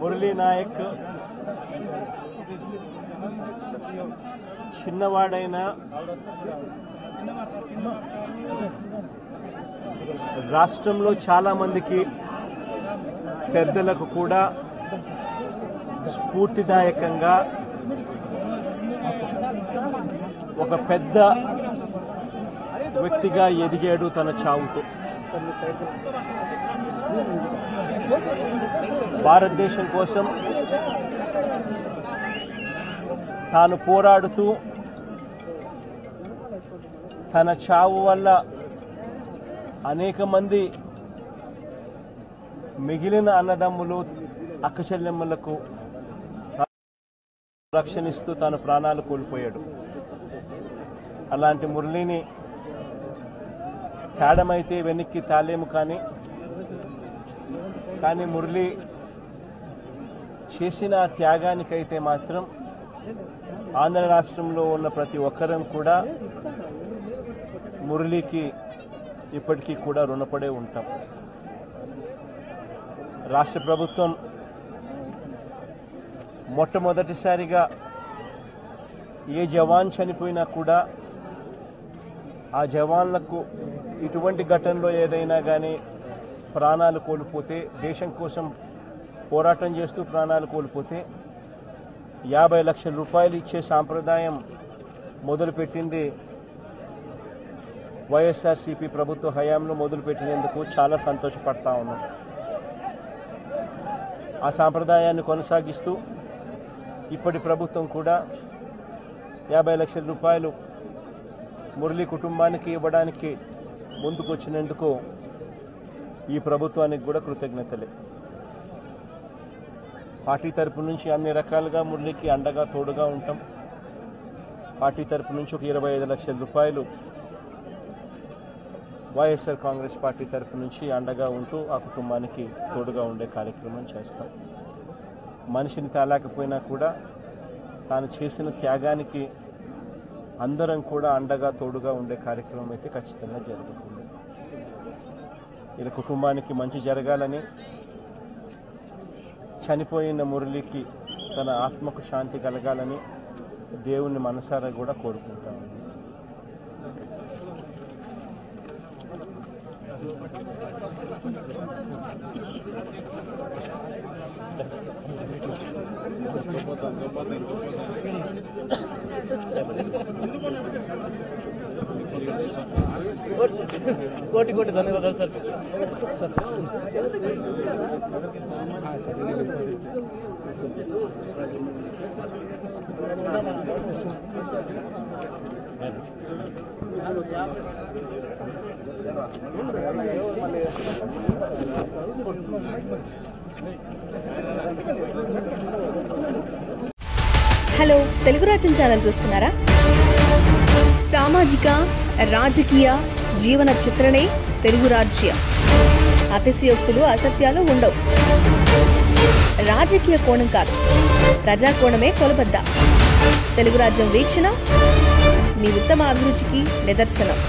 మురళీ నాయక్ చిన్నవాడైన రాష్ట్రంలో చాలా మందికి పెద్దలకు కూడా స్ఫూర్తిదాయకంగా ఒక పెద్ద వ్యక్తిగా ఎదిగాడు తన చావుతో. భారతదేశం కోసం తాను పోరాడుతూ తన చావు వల్ల అనేక మంది మిగిలిన అన్నదమ్ములు అక్కచెల్లెమ్మలకు రక్షణిస్తూ తాను ప్రాణాలు కోల్పోయాడు. అలాంటి మురళిని తేడమైతే వెనక్కి తాలేము, కానీ మురళి చేసిన త్యాగానికైతే మాత్రం ఆంధ్ర రాష్ట్రంలో ఉన్న ప్రతి ఒక్కరం కూడా మురళికి ఇప్పటికీ కూడా రుణపడే ఉంటాం. రాష్ట్ర ప్రభుత్వం మొట్టమొదటిసారిగా ఏ జవాన్ చనిపోయినా కూడా ఆ జవాన్లకు ఇటువంటి ఘటనలో ఏదైనా కానీ ప్రాణాలు కోల్పోతే, దేశం కోసం పోరాటం చేస్తూ ప్రాణాలు కోల్పోతే 50 లక్షల రూపాయలు ఇచ్చే సాంప్రదాయం మొదలుపెట్టింది వైఎస్ఆర్సీపీ ప్రభుత్వ హయాంలో మొదలుపెట్టినందుకు చాలా సంతోషపడతా ఉన్నాం. ఆ సాంప్రదాయాన్ని కొనసాగిస్తూ ఇప్పటి ప్రభుత్వం కూడా 50 లక్షల రూపాయలు మురళి కుటుంబానికి ఇవ్వడానికి ముందుకొచ్చినందుకు ఈ ప్రభుత్వానికి కూడా కృతజ్ఞతలే. పార్టీ తరపు నుంచి అన్ని రకాలుగా మురళికి అండగా తోడుగా ఉంటాం. పార్టీ తరపు నుంచి ఒక 25 లక్షల రూపాయలు వైఎస్ఆర్ కాంగ్రెస్ పార్టీ తరపు నుంచి అండగా ఉంటూ ఆ కుటుంబానికి తోడుగా ఉండే కార్యక్రమం చేస్తాం. మనిషిని తాలేకపోయినా కూడా తాను చేసిన త్యాగానికి అందరం కూడా అండగా తోడుగా ఉండే కార్యక్రమం అయితే ఖచ్చితంగా జరుగుతుంది. ఇలా కుటుంబానికి మంచి జరగాలని, చనిపోయిన మురళికి తన ఆత్మకు శాంతి కలగాలని దేవుణ్ణి మనసారా కూడా కోరుకుంటాను. కోటి కోటి ధన్యవాదాలు సార్. హలో, తెలుగు రాజ్యం ఛానల్ చూస్తున్నారా? సామాజిక, రాజకీయ, జీవన చిత్రణే తెలుగు రాజ్యం. అతిశయోక్తులు, అసత్యాలు ఉండవు. రాజకీయ కోణం కాదు, ప్రజా కోణమే కొలబద్ద. తెలుగు రాజ్యం వీక్షణ మీ ఉత్తమ అభిరుచికి నిదర్శనం.